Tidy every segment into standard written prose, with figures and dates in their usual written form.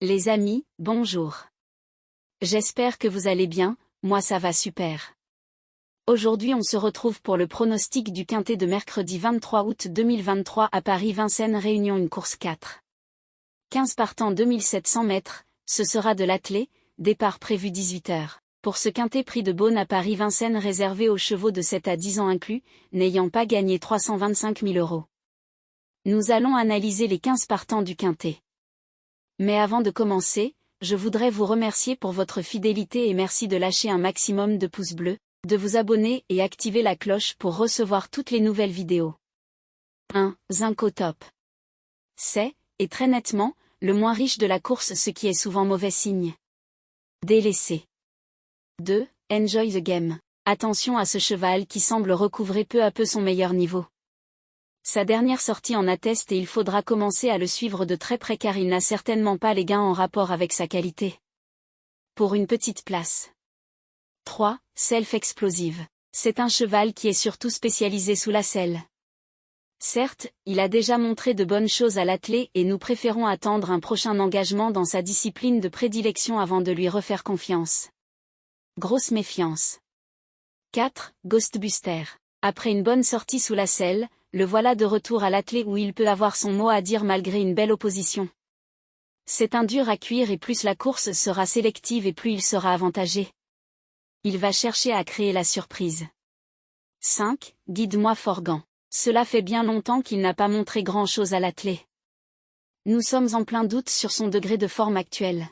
Les amis, bonjour. J'espère que vous allez bien, moi ça va super. Aujourd'hui on se retrouve pour le pronostic du quintet de mercredi 23 août 2023 à Paris-Vincennes Réunion une course 4. 15 partants 2700 mètres, ce sera de l'attelé, départ prévu 18h. Pour ce quintet prix de Beaune à Paris-Vincennes réservé aux chevaux de 7 à 10 ans inclus, n'ayant pas gagné 325 000 €. Nous allons analyser les 15 partants du quintet. Mais avant de commencer, je voudrais vous remercier pour votre fidélité et merci de lâcher un maximum de pouces bleus, de vous abonner et activer la cloche pour recevoir toutes les nouvelles vidéos. 1. Zinco Top. C'est, et très nettement, le moins riche de la course, ce qui est souvent mauvais signe. Délaissé. 2. Enjoy the Game. Attention à ce cheval qui semble recouvrer peu à peu son meilleur niveau. Sa dernière sortie en atteste et il faudra commencer à le suivre de très près car il n'a certainement pas les gains en rapport avec sa qualité. Pour une petite place. 3. Self Explosive. C'est un cheval qui est surtout spécialisé sous la selle. Certes, il a déjà montré de bonnes choses à l'attelé et nous préférons attendre un prochain engagement dans sa discipline de prédilection avant de lui refaire confiance. Grosse méfiance. 4. Ghostbuster. Après une bonne sortie sous la selle, le voilà de retour à l'attelé où il peut avoir son mot à dire malgré une belle opposition. C'est un dur à cuire et plus la course sera sélective et plus il sera avantagé. Il va chercher à créer la surprise. 5. Guide-moi Forgan. Cela fait bien longtemps qu'il n'a pas montré grand-chose à l'attelé. Nous sommes en plein doute sur son degré de forme actuel.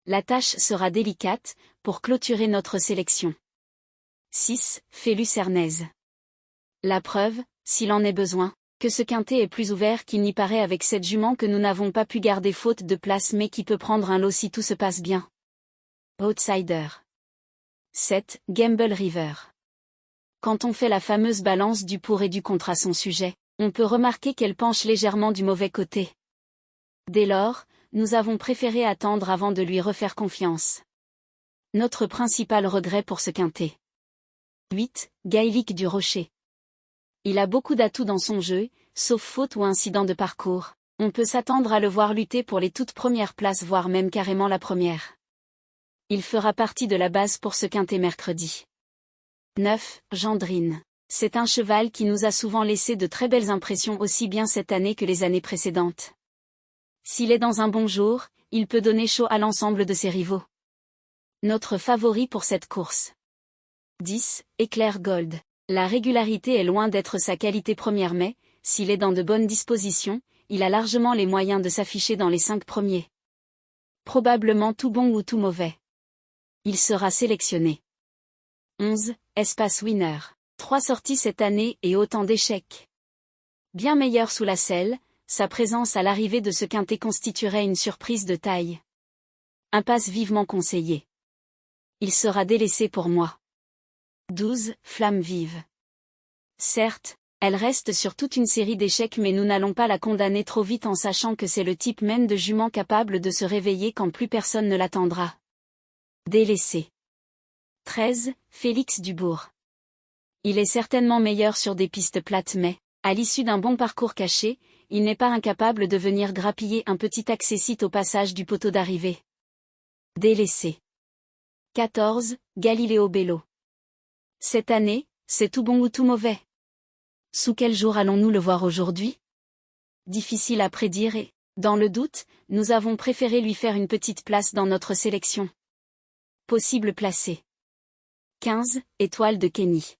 La tâche sera délicate, pour clôturer notre sélection. 6. Phélus Hernaise. La preuve, s'il en est besoin, que ce quintet est plus ouvert qu'il n'y paraît avec cette jument que nous n'avons pas pu garder faute de place mais qui peut prendre un lot si tout se passe bien. Outsider. 7. Gamble River. Quand on fait la fameuse balance du pour et du contre à son sujet, on peut remarquer qu'elle penche légèrement du mauvais côté. Dès lors, nous avons préféré attendre avant de lui refaire confiance. Notre principal regret pour ce quintet. 8. Gaélique du Rocher. Il a beaucoup d'atouts dans son jeu, sauf faute ou incident de parcours. On peut s'attendre à le voir lutter pour les toutes premières places voire même carrément la première. Il fera partie de la base pour ce quintet mercredi. 9. Gendrine. C'est un cheval qui nous a souvent laissé de très belles impressions aussi bien cette année que les années précédentes. S'il est dans un bon jour, il peut donner chaud à l'ensemble de ses rivaux. Notre favori pour cette course. 10. Éclair Gold. La régularité est loin d'être sa qualité première mais, s'il est dans de bonnes dispositions, il a largement les moyens de s'afficher dans les 5 premiers. Probablement tout bon ou tout mauvais. Il sera sélectionné. 11. Espace Winner. 3 sorties cette année et autant d'échecs. Bien meilleur sous la selle, sa présence à l'arrivée de ce quintet constituerait une surprise de taille. Impasse vivement conseillé. Il sera délaissé pour moi. 12. Flamme vive. Certes, elle reste sur toute une série d'échecs mais nous n'allons pas la condamner trop vite en sachant que c'est le type même de jument capable de se réveiller quand plus personne ne l'attendra. Délaissé. 13. Félix Dubourg. Il est certainement meilleur sur des pistes plates mais, à l'issue d'un bon parcours caché, il n'est pas incapable de venir grappiller un petit accessite au passage du poteau d'arrivée. Délaissé. 14. Galileo Bello. Cette année, c'est tout bon ou tout mauvais. Sous quel jour allons-nous le voir aujourd'hui? Difficile à prédire et, dans le doute, nous avons préféré lui faire une petite place dans notre sélection. Possible placé. 15. Étoile de Kenny.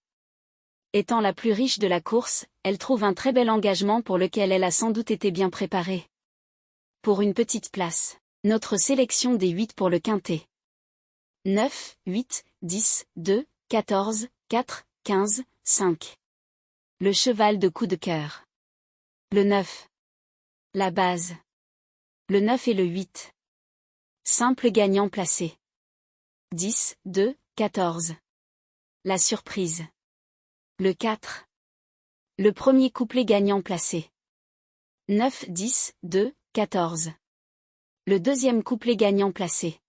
Étant la plus riche de la course, elle trouve un très bel engagement pour lequel elle a sans doute été bien préparée. Pour une petite place, notre sélection des 8 pour le quintet. 9, 8, 10, 2, 14, 4, 15, 5. Le cheval de coup de cœur. Le 9. La base. Le 9 et le 8. Simple gagnant placé. 10, 2, 14. La surprise. Le 4. Le premier couplet gagnant placé. 9, 10, 2, 14. Le deuxième couplet gagnant placé.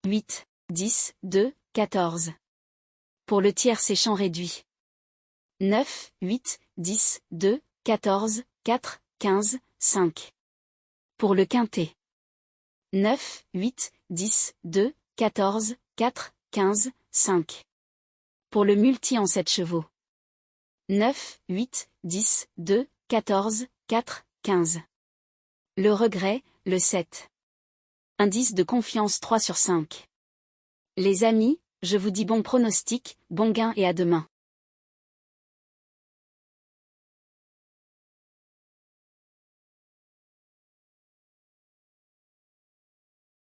8, 10, 2, 14. Pour le tiercé champ réduit. 9, 8, 10, 2, 14, 4, 15, 5. Pour le quintet. 9, 8, 10, 2, 14, 4, 15, 5. Pour le multi en 7 chevaux. 9, 8, 10, 2, 14, 4, 15. Le regret, le 7. Indice de confiance 3 sur 5. Les amis, je vous dis bon pronostic, bon gain et à demain.